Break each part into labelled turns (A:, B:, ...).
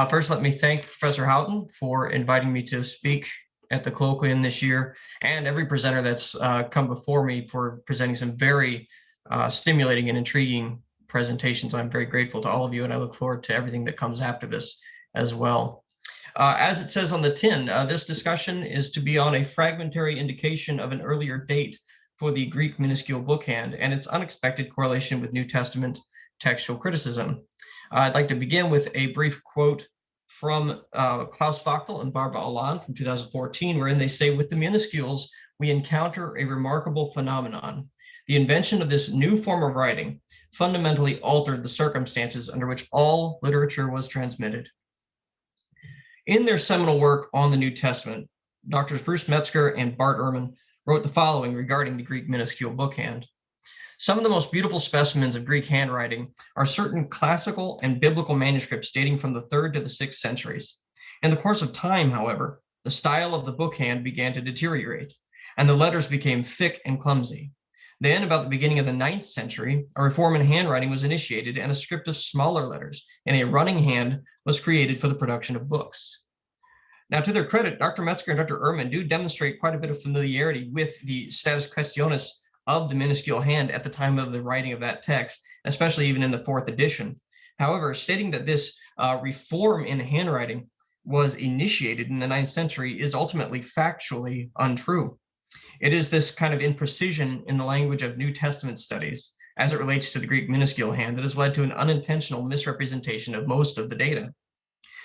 A: First, let me thank Professor Houghton for inviting me to speak at the colloquium this year, and every presenter that's come before me for presenting some very stimulating and intriguing presentations. I'm very grateful to all of you, and I look forward to everything that comes after this as well. As it says on the tin, this discussion is to be on a fragmentary indication of an earlier date for the Greek Minuscule Bookhand and its unexpected correlation with New Testament textual criticism. I'd like to begin with a brief quote from Klaus Wachtel and Barbara Allan from 2014, wherein they say, "With the Minuscules, we encounter a remarkable phenomenon. The invention of this new form of writing fundamentally altered the circumstances under which all literature was transmitted." In their seminal work on the New Testament, Drs. Bruce Metzger and Bart Ehrman wrote the following regarding the Greek Minuscule Bookhand. "Some of the most beautiful specimens of Greek handwriting are certain classical and biblical manuscripts dating from the 3rd to the 6th centuries. In the course of time, however, the style of the bookhand began to deteriorate, and the letters became thick and clumsy. Then, about the beginning of the 9th century, a reform in handwriting was initiated, and a script of smaller letters in a running hand was created for the production of books." Now, to their credit, Dr. Metzger and Dr. Ehrman do demonstrate quite a bit of familiarity with the status questionis of the minuscule hand at the time of the writing of that text, especially even in the 4th edition. However, stating that this reform in handwriting was initiated in the 9th century is ultimately factually untrue. It is this kind of imprecision in the language of New Testament studies as it relates to the Greek minuscule hand that has led to an unintentional misrepresentation of most of the data.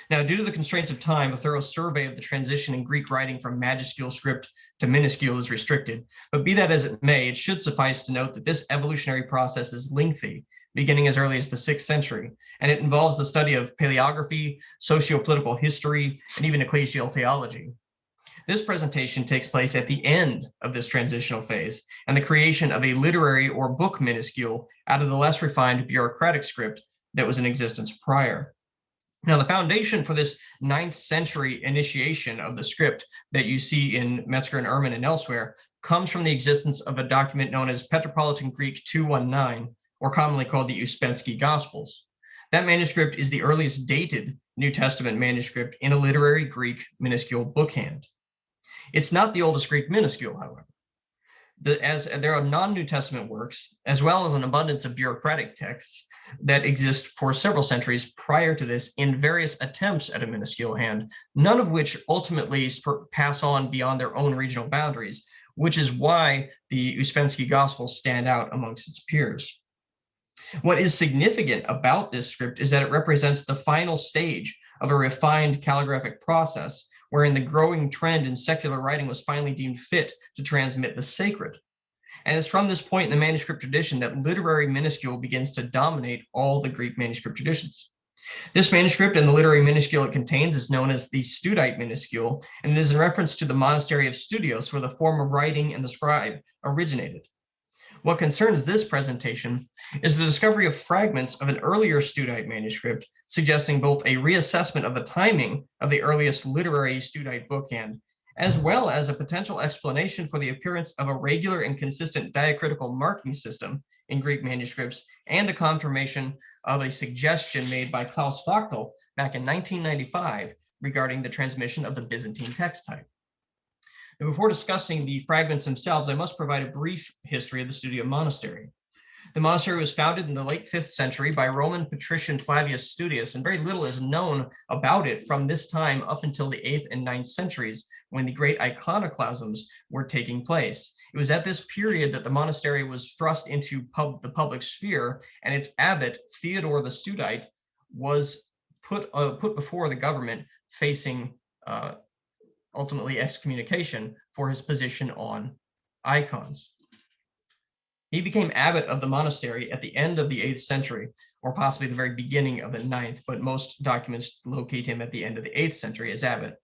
A: Now, due to the constraints of time, a thorough survey of the transition in Greek writing from majuscule script to minuscule is restricted. But be that as it may, it should suffice to note that this evolutionary process is lengthy, beginning as early as the 6th century, and it involves the study of palaeography, socio-political history, and even ecclesial theology. This presentation takes place at the end of this transitional phase and the creation of a literary or book minuscule out of the less refined bureaucratic script that was in existence prior. Now, the foundation for this 9th century initiation of the script that you see in Metzger and Ehrman and elsewhere comes from the existence of a document known as Petropolitan Greek 219, or commonly called the Uspensky Gospels. That manuscript is the earliest dated New Testament manuscript in a literary Greek minuscule bookhand. It's not the oldest Greek minuscule, however. As there are non-New Testament works, as well as an abundance of bureaucratic texts that exist for several centuries prior to this in various attempts at a minuscule hand, none of which ultimately pass on beyond their own regional boundaries, which is why the Uspensky Gospels stand out amongst its peers. What is significant about this script is that it represents the final stage of a refined calligraphic process wherein the growing trend in secular writing was finally deemed fit to transmit the sacred. And it's from this point in the manuscript tradition that literary minuscule begins to dominate all the Greek manuscript traditions. This manuscript and the literary minuscule it contains is known as the Stoudite minuscule, and it is in reference to the monastery of Studios, where the form of writing and the scribe originated. What concerns this presentation is the discovery of fragments of an earlier Stoudite manuscript, suggesting both a reassessment of the timing of the earliest literary Stoudite bookhand, as well as a potential explanation for the appearance of a regular and consistent diacritical marking system in Greek manuscripts, and a confirmation of a suggestion made by Klaus Wachtel back in 1995 regarding the transmission of the Byzantine text type. And before discussing the fragments themselves, I must provide a brief history of the Studium monastery. The monastery was founded in the late 5th century by Roman patrician Flavius Studius, and very little is known about it from this time up until the 8th and 9th centuries, when the great iconoclasms were taking place. It was at this period that the monastery was thrust into the public sphere, and its abbot, Theodore the Stoudite, was put before the government, facing ultimately excommunication for his position on icons. He became abbot of the monastery at the end of the 8th century, or possibly the very beginning of the 9th, but most documents locate him at the end of the 8th century as abbot.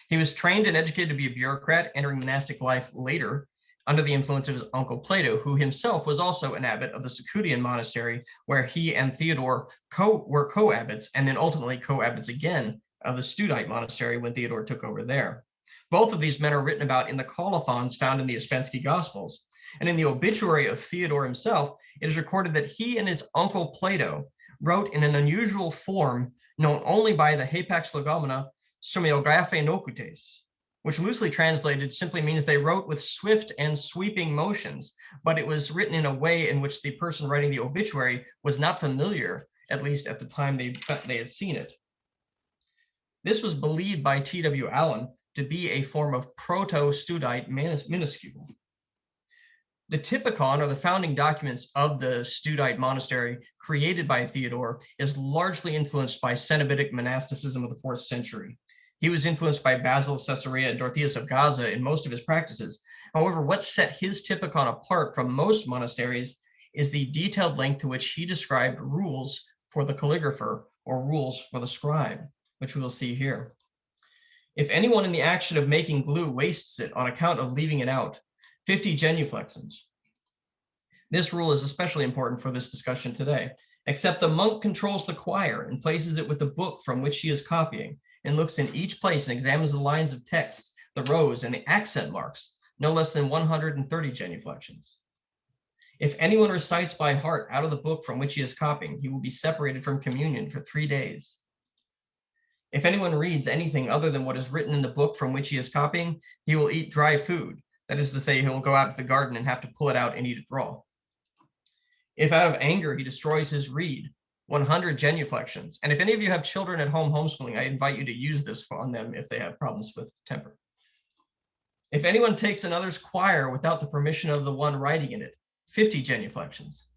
A: He was trained and educated to be a bureaucrat, entering monastic life later under the influence of his uncle Plato, who himself was also an abbot of the Secutian monastery, where he and Theodore were co-abbots, and then ultimately co-abbots again of the Stoudite monastery when Theodore took over there. Both of these men are written about in the colophons found in the Uspensky Gospels. And in the obituary of Theodore himself, it is recorded that he and his uncle Plato wrote in an unusual form known only by the hapax legomena somiographe nocutes, which loosely translated simply means they wrote with swift and sweeping motions, but it was written in a way in which the person writing the obituary was not familiar, at least at the time they had seen it. This was believed by T.W. Allen to be a form of proto-Stoudite minuscule. The Typicon, or the founding documents of the Stoudite monastery created by Theodore, is largely influenced by Cenobitic monasticism of the 4th century. He was influenced by Basil of Caesarea and Dorotheus of Gaza in most of his practices. However, what set his Typicon apart from most monasteries is the detailed length to which he described rules for the calligrapher or rules for the scribe, which we will see here. If anyone in the action of making glue wastes it on account of leaving it out, 50 genuflexes. This rule is especially important for this discussion today, except the monk controls the quire and places it with the book from which he is copying, and looks in each place and examines the lines of text, the rows, and the accent marks, no less than 130 genuflections. If anyone recites by heart out of the book from which he is copying, he will be separated from communion for 3 days. If anyone reads anything other than what is written in the book from which he is copying, he will eat dry food. That is to say, he will go out to the garden and have to pull it out and eat it raw. If out of anger he destroys his reed, 100 genuflections. And if any of you have children at home homeschooling, I invite you to use this on them if they have problems with temper. If anyone takes another's quire without the permission of the one writing in it, 50 genuflections.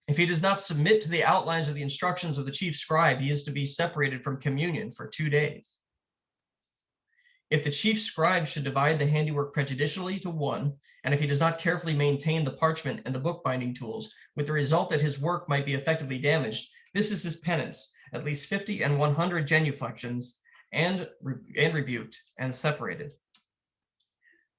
A: If he does not submit to the outlines of the instructions of the chief scribe, he is to be separated from communion for 2 days. If the chief scribe should divide the handiwork prejudicially to one, and if he does not carefully maintain the parchment and the bookbinding tools, with the result that his work might be effectively damaged, this is his penance, at least 50 and 100 genuflections, and rebuked and separated.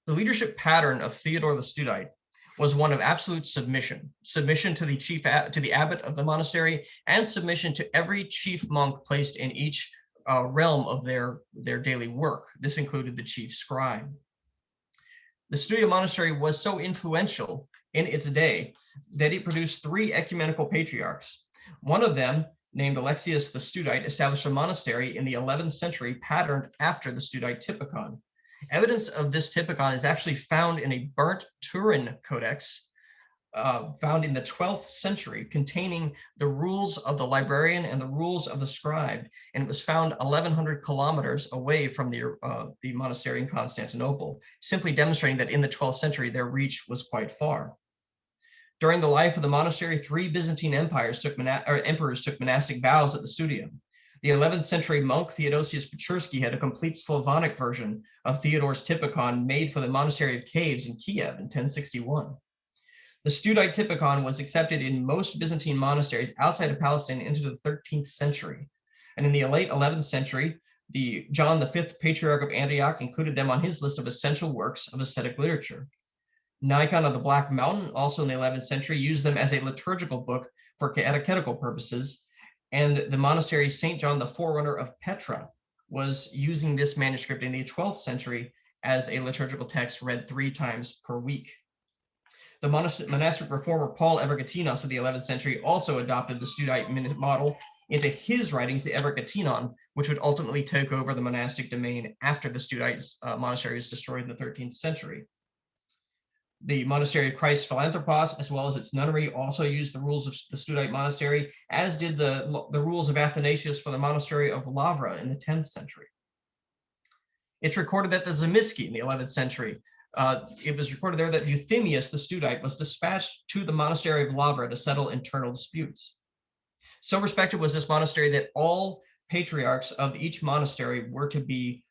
A: The leadership pattern of Theodore the Stoudite was one of absolute submission to the abbot of the monastery, and submission to every chief monk placed in each realm of their daily work. This included the chief scribe. The Stoudite monastery was so influential in its day that it produced 3 ecumenical patriarchs. One of them, named Alexius the Stoudite, established a monastery in the 11th century patterned after the Stoudite Typicon. Evidence of this Typicon is actually found in a burnt Turin codex found in the 12th century, containing the rules of the librarian and the rules of the scribe, and it was found 1,100 kilometers away from the monastery in Constantinople, simply demonstrating that in the 12th century their reach was quite far. During the life of the monastery, 3 Byzantine emperors took monastic vows at the studium. The 11th century monk Theodosius Pechursky had a complete Slavonic version of Theodore's Typicon made for the monastery of Caves in Kiev in 1061. The Stoudite Typicon was accepted in most Byzantine monasteries outside of Palestine into the 13th century. And in the late 11th century, John V, Patriarch of Antioch, included them on his list of essential works of ascetic literature. Nikon of the Black Mountain, also in the 11th century, used them as a liturgical book for catechetical purposes, and the monastery St. John, the forerunner of Petrop, was using this manuscript in the 12th century as a liturgical text read 3 times per week. The monastic reformer Paul Evergetinos of the 11th century also adopted the Stoudite model into his writings, the Evergetinon, which would ultimately take over the monastic domain after the Stoudite monastery was destroyed in the 13th century. The monastery of Christ Philanthropos, as well as its nunnery, also used the rules of the Stoudite monastery, as did the rules of Athanasius for the monastery of Lavra in the 10th century. It's recorded that the Zimiski in the 11th century, it was recorded there that Euthemius the Stoudite was dispatched to the monastery of Lavra to settle internal disputes. So respected was this monastery that all patriarchs of each monastery were to be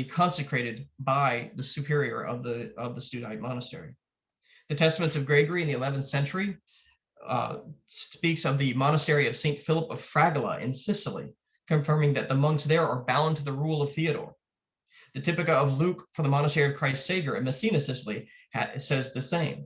A: consecrated by the superior of the Stoudite monastery. The Testaments of Gregory in the 11th century speaks of the monastery of St. Philip of Fragola in Sicily, confirming that the monks there are bound to the rule of Theodore. The Typica of Luke for the monastery of Christ Savior in Messina, Sicily, says the same.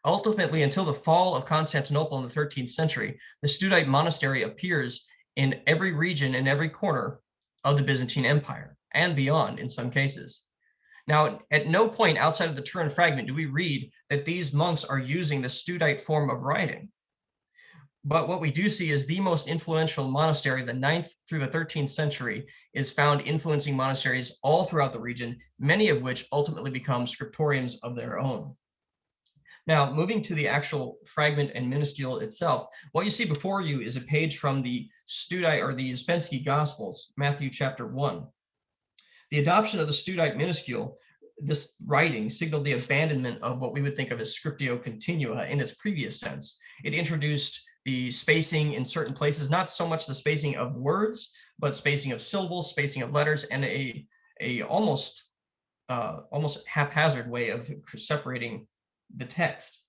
A: Ultimately, until the fall of Constantinople in the 13th century, the Stoudite monastery appears in every region and every corner of the Byzantine Empire, and beyond in some cases. Now, at no point outside of the Turin fragment do we read that these monks are using the Stoudite form of writing. But what we do see is the most influential monastery, the 9th through the 13th century, is found influencing monasteries all throughout the region, many of which ultimately become scriptoriums of their own. Now, moving to the actual fragment and minuscule itself, what you see before you is a page from the Stoudite or the Uspensky Gospels, Matthew chapter 1. The adoption of the Stoudite minuscule, this writing signaled the abandonment of what we would think of as scriptio continua in its previous sense. It introduced the spacing in certain places, not so much the spacing of words, but spacing of syllables, spacing of letters, and a almost haphazard way of separating the text.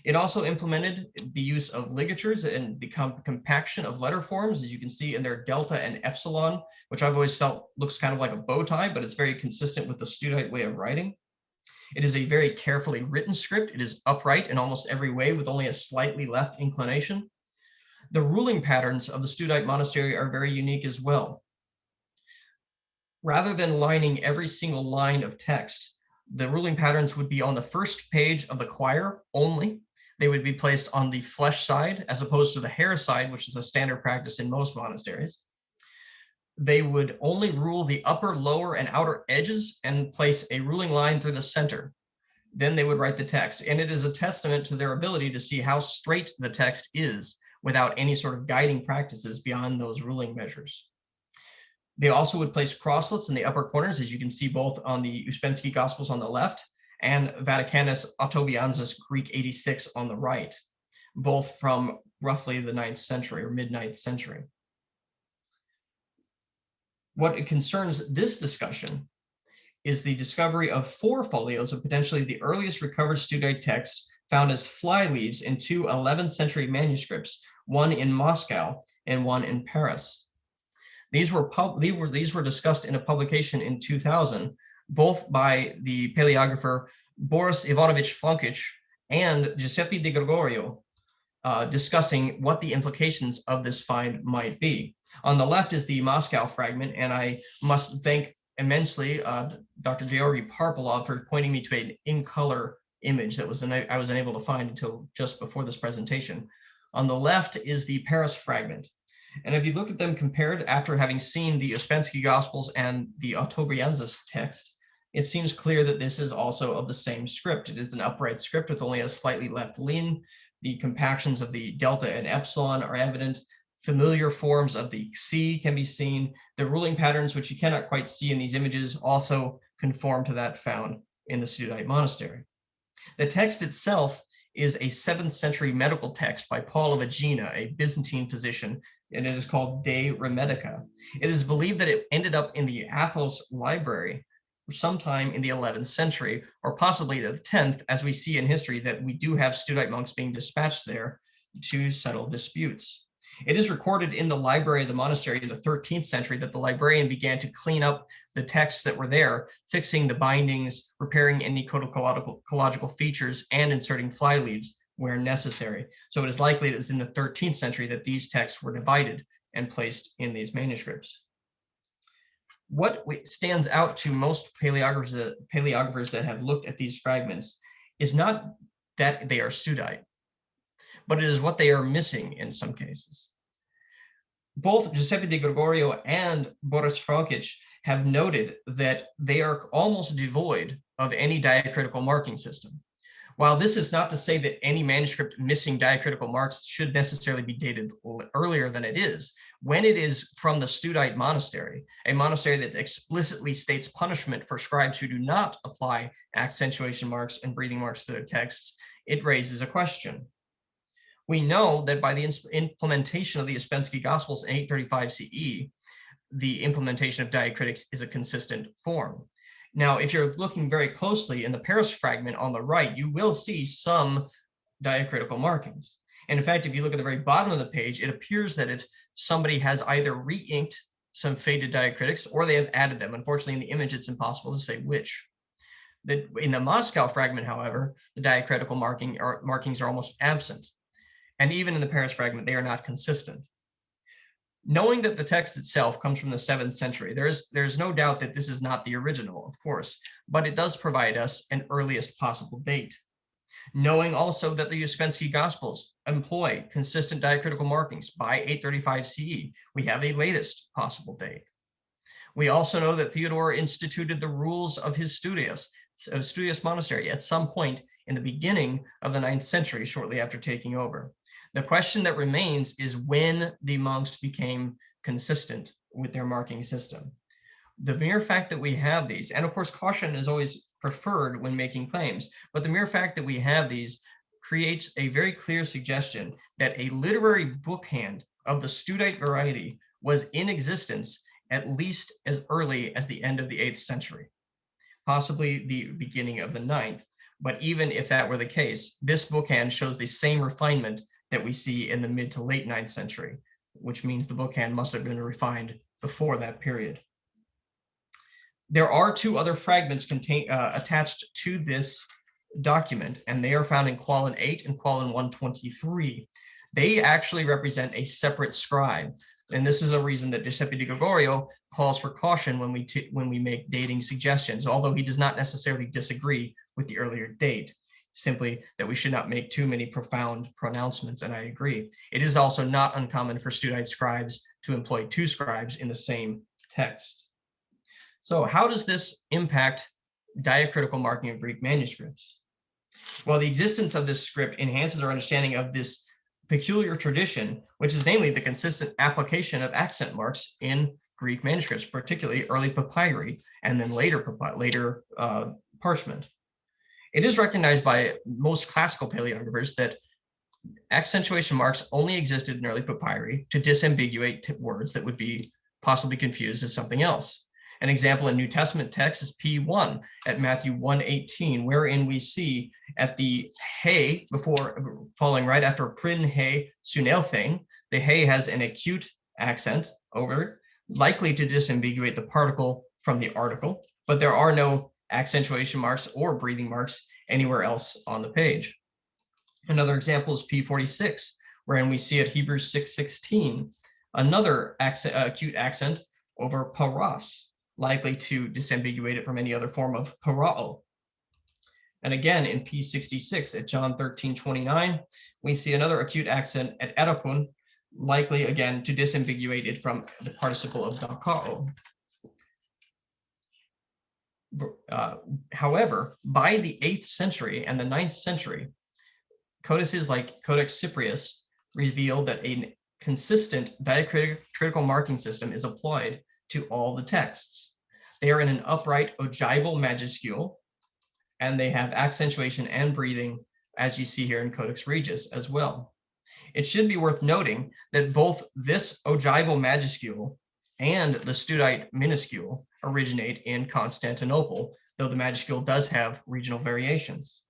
A: It also implemented the use of ligatures and the compaction of letter forms, as you can see in their delta and epsilon, which I've always felt looks kind of like a bow tie, but it's very consistent with the Stoudite way of writing. It is a very carefully written script. It is upright in almost every way with only a slightly left inclination. The ruling patterns of the Stoudite monastery are very unique as well. Rather than lining every single line of text, the ruling patterns would be on the first page of the choir only. They would be placed on the flesh side as opposed to the hair side, which is a standard practice in most monasteries. They would only rule the upper, lower, and outer edges and place a ruling line through the center. Then they would write the text. And it is a testament to their ability to see how straight the text is without any sort of guiding practices beyond those ruling measures. They also would place crosslets in the upper corners, as you can see both on the Uspensky Gospels on the left and Vaticanus Autobianzas Greek 86 on the right, both from roughly the 9th century or mid-9th century. What concerns this discussion is the discovery of 4 folios of potentially the earliest recovered Stoudite text found as flyleaves in 2 11th century manuscripts, one in Moscow and one in Paris. These were discussed in a publication in 2000, both by the paleographer Boris Ivanovich Fonkic and Giuseppe Di Gregorio, discussing what the implications of this find might be. On the left is the Moscow fragment, and I must thank immensely Dr. Georgy Parpolov for pointing me to an in-color image that I was unable to find until just before this presentation. On the left is the Paris fragment. And if you look at them compared after having seen the Uspensky Gospels and the Autobianzas text, it seems clear that this is also of the same script. It is an upright script with only a slightly left lean. The compactions of the delta and epsilon are evident. Familiar forms of the C can be seen. The ruling patterns, which you cannot quite see in these images, also conform to that found in the Stoudite monastery. The text itself is a 7th century medical text by Paul of Aegina, a Byzantine physician, and it is called De Remedica. It is believed that it ended up in the Athos library sometime in the 11th century, or possibly the 10th, as we see in history that we do have Stoudite monks being dispatched there to settle disputes. It is recorded in the library of the monastery in the 13th century that the librarian began to clean up the texts that were there, fixing the bindings, repairing any codicological features, and inserting flyleaves where necessary. So it is likely it is in the 13th century that these texts were divided and placed in these manuscripts. What stands out to most paleographers that have looked at these fragments is not that they are Stoudite, but it is what they are missing in some cases. Both Giuseppe Di Gregorio and Boris Fonkic have noted that they are almost devoid of any diacritical marking system. While this is not to say that any manuscript missing diacritical marks should necessarily be dated earlier than it is, when it is from the Stoudite monastery, a monastery that explicitly states punishment for scribes who do not apply accentuation marks and breathing marks to their texts, it raises a question. We know that by the implementation of the Uspensky Gospels in 835 CE, the implementation of diacritics is a consistent form. Now, if you're looking very closely in the Paris fragment on the right, you will see some diacritical markings. And in fact, if you look at the very bottom of the page, it appears that somebody has either re-inked some faded diacritics or they have added them. Unfortunately, in the image, it's impossible to say which. In the Moscow fragment, however, the diacritical markings are almost absent. And even in the Paris fragment, they are not consistent. Knowing that the text itself comes from the 7th century, there's no doubt that this is not the original, of course, but it does provide us an earliest possible date. Knowing also that the Uspensky Gospels employ consistent diacritical markings by 835 CE, we have a latest possible date. We also know that Theodore instituted the rules of his studios monastery at some point in the beginning of the 9th century, shortly after taking over. The question that remains is when the monks became consistent with their marking system. The mere fact that we have these, and of course caution is always preferred when making claims, but the mere fact that we have these creates a very clear suggestion that a literary bookhand of the Stoudite variety was in existence at least as early as the end of the 8th century, possibly the beginning of the 9th. But even if that were the case, this bookhand shows the same refinement that we see in the mid to late 9th century, which means the bookhand must have been refined before that period. There are two other fragments attached to this document, and they are found in Quallen 8 and Quallen 123. They actually represent a separate scribe, and this is a reason that Giuseppe di Gregorio calls for caution when we make dating suggestions, although he does not necessarily disagree with the earlier date, simply that we should not make too many profound pronouncements, and I agree. It is also not uncommon for Stoudite scribes to employ two scribes in the same text. So how does this impact diacritical marking of Greek manuscripts? Well, the existence of this script enhances our understanding of this peculiar tradition, which is namely the consistent application of accent marks in Greek manuscripts, particularly early papyri and then later parchment. It is recognized by most classical paleographers that accentuation marks only existed in early papyri to disambiguate words that would be possibly confused as something else. An example in New Testament text is P1 at Matthew 1:18, wherein we see at the he, before following right after prin he sunelthing, the he has an acute accent over it, likely to disambiguate the particle from the article, but there are no accentuation marks or breathing marks anywhere else on the page. Another example is P46, wherein we see at Hebrews 6:16, another acute accent over paras, likely to disambiguate it from any other form of parao. And again, in P66 at John 13:29, we see another acute accent at erakun, likely again to disambiguate it from the participle of dakao. However, by the 8th century and the 9th century, codices like Codex Cyprius reveal that a consistent diacritical marking system is applied to all the texts. They are in an upright ogival majuscule, and they have accentuation and breathing, as you see here in Codex Regius as well. It should be worth noting that both this ogival majuscule and the Stoudite minuscule originate in Constantinople, though the majuscule does have regional variations.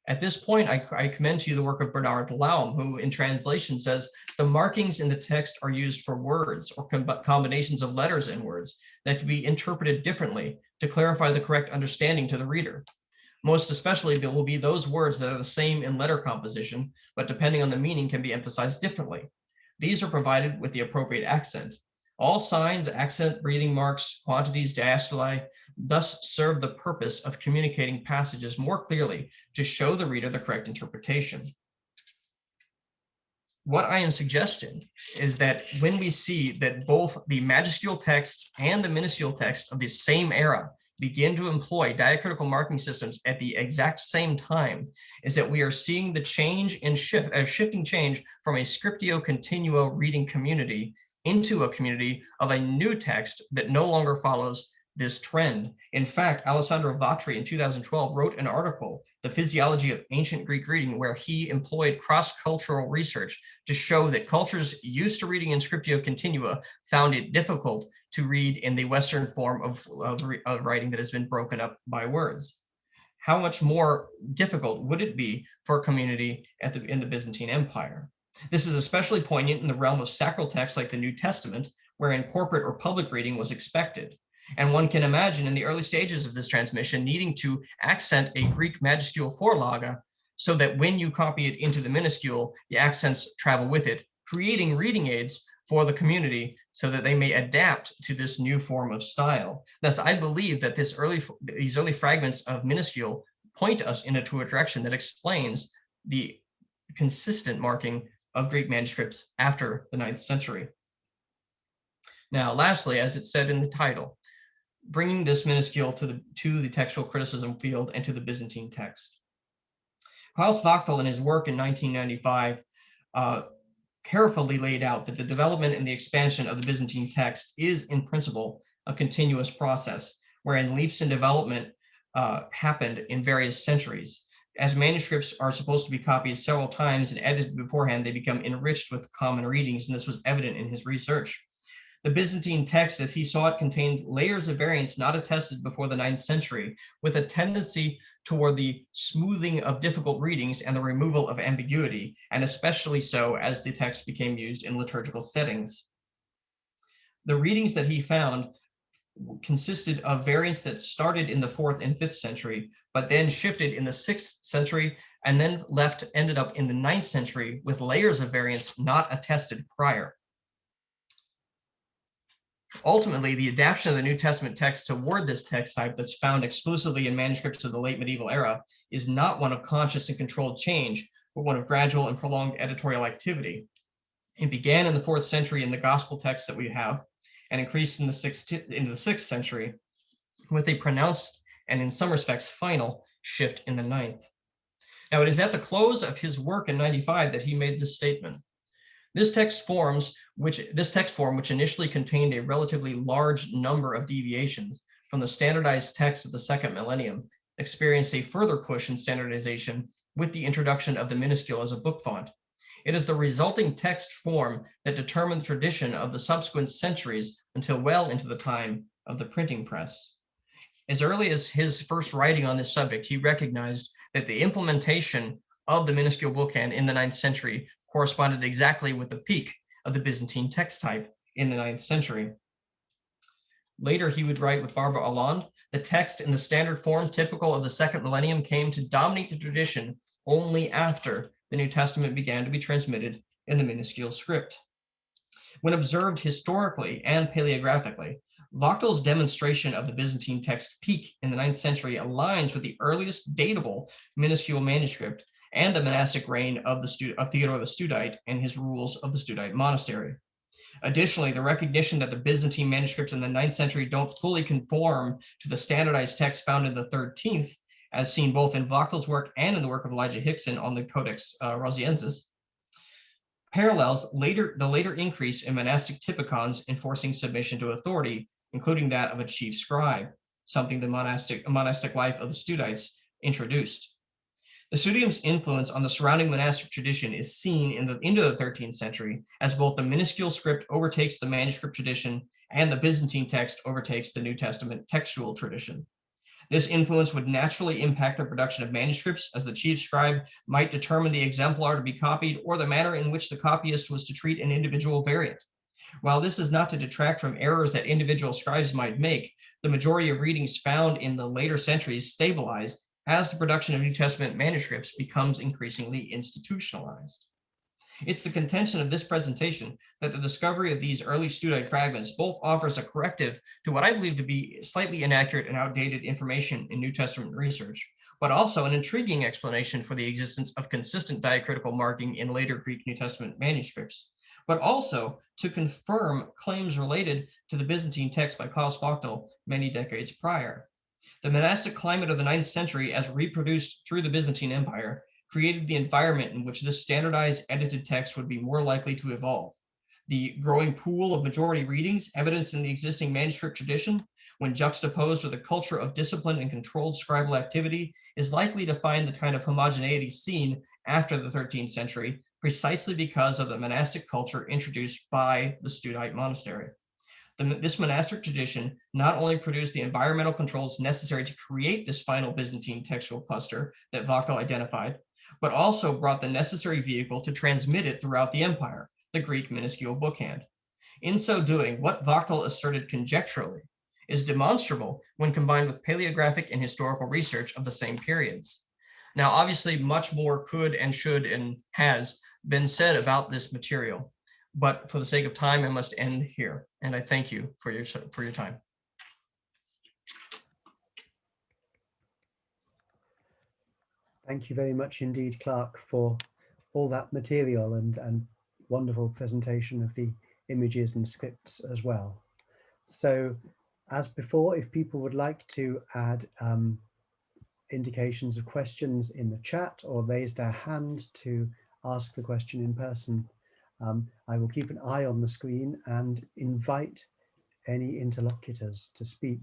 A: At this point, I commend to you the work of Bernard Laum, who in translation says, the markings in the text are used for words or combinations of letters and words that can be interpreted differently to clarify the correct understanding to the reader. Most especially, there will be those words that are the same in letter composition, but depending on the meaning can be emphasized differently. These are provided with the appropriate accent. All signs, accent, breathing marks, quantities, diastole, thus serve the purpose of communicating passages more clearly to show the reader the correct interpretation. What I am suggesting is that when we see that both the majuscule texts and the minuscule texts of the same era begin to employ diacritical marking systems at the exact same time, is that we are seeing the change in shifting change from a scriptio continuo reading community into a community of a new text that no longer follows this trend. In fact, Alessandro Vatri in 2012 wrote an article, The Physiology of Ancient Greek Reading, where he employed cross-cultural research to show that cultures used to reading in scriptio continua found it difficult to read in the Western form of writing that has been broken up by words. How much more difficult would it be for a community in the Byzantine Empire? This is especially poignant in the realm of sacral texts like the New Testament, wherein corporate or public reading was expected. And one can imagine in the early stages of this transmission needing to accent a Greek majuscule forlaga so that when you copy it into the minuscule, the accents travel with it, creating reading aids for the community so that they may adapt to this new form of style. Thus, I believe that these early fragments of minuscule point us into a direction that explains the consistent marking of Greek manuscripts after the 9th century. Now, lastly, as it said in the title, bringing this minuscule to the textual criticism field and to the Byzantine text. Klaus Wachtel, in his work in 1995, carefully laid out that the development and the expansion of the Byzantine text is, in principle, a continuous process, wherein leaps in development happened in various centuries. As manuscripts are supposed to be copied several times and edited beforehand, they become enriched with common readings, and this was evident in his research. The Byzantine text, as he saw it, contained layers of variants not attested before the 9th century, with a tendency toward the smoothing of difficult readings and the removal of ambiguity, and especially so as the text became used in liturgical settings. The readings that he found consisted of variants that started in the 4th and 5th century, but then shifted in the 6th century, and then ended up in the 9th century with layers of variants not attested prior. Ultimately, the adaptation of the New Testament text toward this text type that's found exclusively in manuscripts of the late medieval era is not one of conscious and controlled change, but one of gradual and prolonged editorial activity. It began in the 4th century in the gospel texts that we have, and increased into the 6th century with a pronounced and in some respects final shift in the 9th. Now, it is at the close of his work in 95 that he made this statement. This text form, which initially contained a relatively large number of deviations from the standardized text of the 2nd millennium, experienced a further push in standardization with the introduction of the minuscule as a book font. It is the resulting text form that determined the tradition of the subsequent centuries until well into the time of the printing press. As early as his first writing on this subject, he recognized that the implementation of the Minuscule Bookhand in the 9th century corresponded exactly with the peak of the Byzantine text type in the 9th century. Later, he would write with Barbara Alland, the text in the standard form typical of the 2nd millennium came to dominate the tradition only after the New Testament began to be transmitted in the minuscule script. When observed historically and paleographically, Wachtel's demonstration of the Byzantine text peak in the 9th century aligns with the earliest datable minuscule manuscript and the monastic reign of Theodore the Stoudite and his rules of the Stoudite monastery. Additionally, the recognition that the Byzantine manuscripts in the 9th century don't fully conform to the standardized text found in the 13th, as seen both in Wachtel's work and in the work of Elijah Hickson on the Codex Rosiensis, parallels the later increase in monastic typicons enforcing submission to authority, including that of a chief scribe, something the monastic life of the Stoudites introduced. The Studium's influence on the surrounding monastic tradition is seen into the 13th century, as both the minuscule script overtakes the manuscript tradition and the Byzantine text overtakes the New Testament textual tradition. This influence would naturally impact the production of manuscripts, as the chief scribe might determine the exemplar to be copied or the manner in which the copyist was to treat an individual variant. While this is not to detract from errors that individual scribes might make, the majority of readings found in the later centuries stabilize as the production of New Testament manuscripts becomes increasingly institutionalized. It's the contention of this presentation that the discovery of these early Stoudite fragments both offers a corrective to what I believe to be slightly inaccurate and outdated information in New Testament research, but also an intriguing explanation for the existence of consistent diacritical marking in later Greek New Testament manuscripts, but also to confirm claims related to the Byzantine text by Klaus Wachtel many decades prior. The monastic climate of the 9th century, as reproduced through the Byzantine Empire, created the environment in which this standardized edited text would be more likely to evolve. The growing pool of majority readings evidenced in the existing manuscript tradition, when juxtaposed with a culture of disciplined and controlled scribal activity, is likely to find the kind of homogeneity seen after the 13th century, precisely because of the monastic culture introduced by the Stoudite monastery. This monastic tradition not only produced the environmental controls necessary to create this final Byzantine textual cluster that Wachtel identified, but also brought the necessary vehicle to transmit it throughout the empire, the Greek minuscule bookhand. In so doing, what Wachtel asserted conjecturally is demonstrable when combined with paleographic and historical research of the same periods. Now, obviously, much more could and should and has been said about this material, but for the sake of time, I must end here. And I thank you for your time.
B: Thank you very much indeed, Clark, for all that material and wonderful presentation of the images and scripts as well. So as before, if people would like to add indications of questions in the chat or raise their hand to ask the question in person, I will keep an eye on the screen and invite any interlocutors to speak,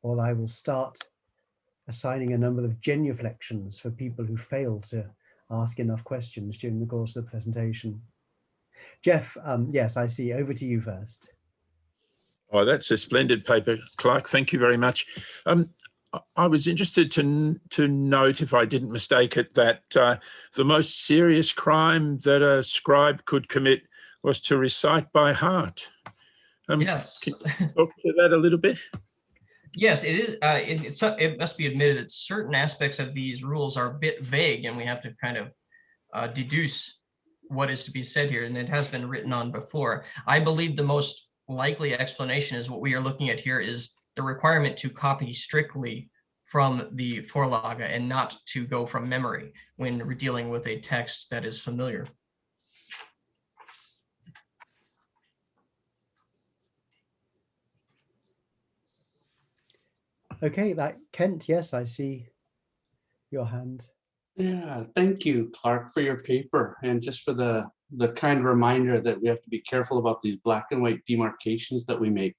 B: or I will start assigning a number of genuflections for people who fail to ask enough questions during the course of the presentation. Jeff, yes, I see. Over to you first.
C: Oh, that's a splendid paper, Clark. Thank you very much. I was interested to note, if I didn't mistake it, that the most serious crime that a scribe could commit was to recite by heart.
A: Yes.
C: Can you talk to that a little bit?
A: Yes, it is. It must be admitted that certain aspects of these rules are a bit vague, and we have to kind of deduce what is to be said here, and it has been written on before. I believe the most likely explanation is what we are looking at here is the requirement to copy strictly from the Vorlage and not to go from memory when we're dealing with a text that is familiar.
B: Okay, Kent, yes, I see your hand.
D: Yeah, thank you, Clark, for your paper, and just for the kind reminder that we have to be careful about these black and white demarcations that we make.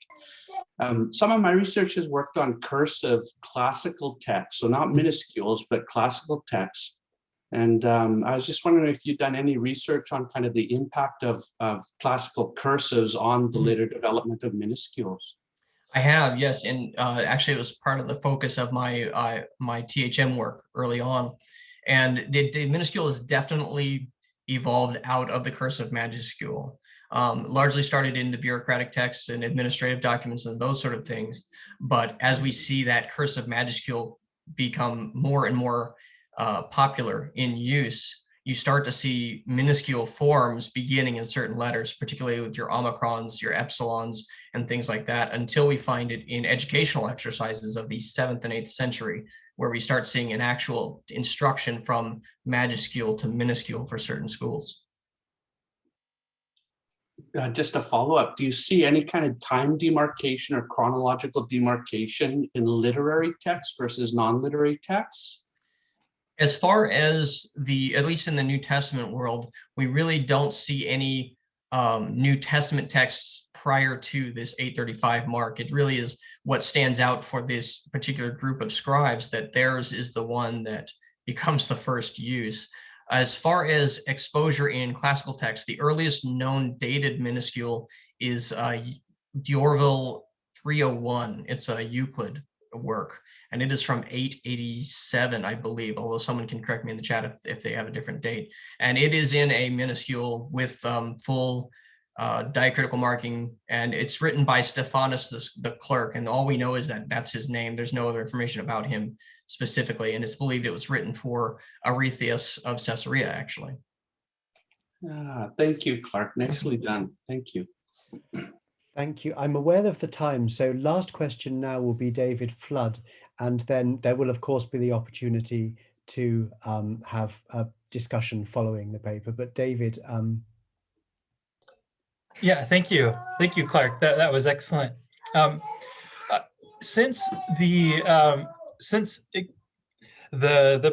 D: Some of my research has worked on cursive classical text, so not minuscules, but classical text. And I was just wondering if you'd done any research on kind of the impact of classical cursives on the later development of minuscules.
A: I have, yes, and actually it was part of the focus of my my THM work early on. And the minuscule has definitely evolved out of the cursive majuscule, largely started in the bureaucratic texts and administrative documents and those sort of things. But as we see that cursive majuscule become more and more popular in use, you start to see minuscule forms beginning in certain letters, particularly with your omicrons, your epsilons, and things like that, until we find it in educational exercises of the 7th and 8th century, where we start seeing an actual instruction from majuscule to minuscule for certain schools.
D: Just a follow-up, do you see any kind of time demarcation or chronological demarcation in literary text versus non-literary texts?
A: As far as at least in the New Testament world, we really don't see any New Testament texts prior to this 835 mark. It really is what stands out for this particular group of scribes, that theirs is the one that becomes the first use. As far as exposure in classical text, the earliest known dated minuscule is D'Orville 301. It's a Euclid work, and it is from 887, I believe, although someone can correct me in the chat if they have a different date. And it is in a minuscule with full diacritical marking, and it's written by Stephanus the clerk, and all we know is that that's his name. There's no other information about him specifically, and it's believed it was written for Arethius of Caesarea, actually.
D: Thank you, Clark. Nicely done. Thank you.
B: Thank you. I'm aware of the time, so last question now will be David Flood, and then there will of course be the opportunity to have a discussion following the paper. But David,
E: yeah, thank you, Clark. That was excellent. Since the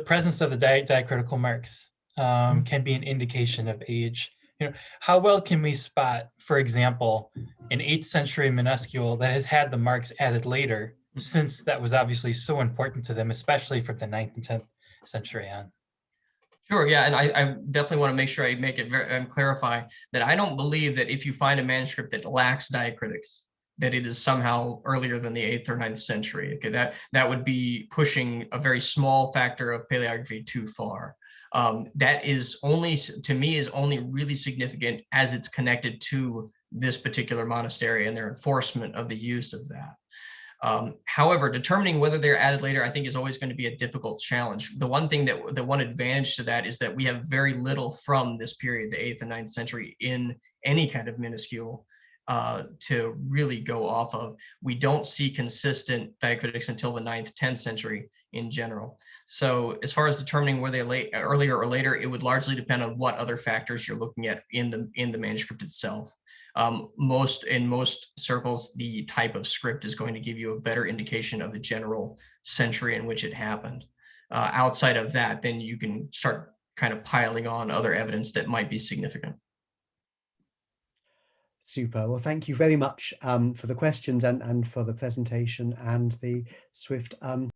E: presence of the diacritical marks can be an indication of age, how well can we spot, for example, an 8th century minuscule that has had the marks added later, since that was obviously so important to them, especially from the 9th and 10th century on?
A: Sure, yeah, and I definitely want to make sure I make it very and clarify that I don't believe that if you find a manuscript that lacks diacritics, that it is somehow earlier than the 8th or 9th century. Okay, that would be pushing a very small factor of paleography too far. That is only, to me, is only really significant as it's connected to this particular monastery and their enforcement of the use of that. However, determining whether they're added later, I think, is always going to be a difficult challenge. The one thing the one advantage to that is that we have very little from this period, the 8th and 9th century, in any kind of minuscule. to really go off of. We don't see consistent diacritics until the 9th, 10th century in general. So as far as determining were they earlier or later, it would largely depend on what other factors you're looking at in the manuscript itself. In most circles, the type of script is going to give you a better indication of the general century in which it happened. Outside of that, then you can start kind of piling on other evidence that might be significant.
B: Super. Well, thank you very much for the questions and for the presentation and the swift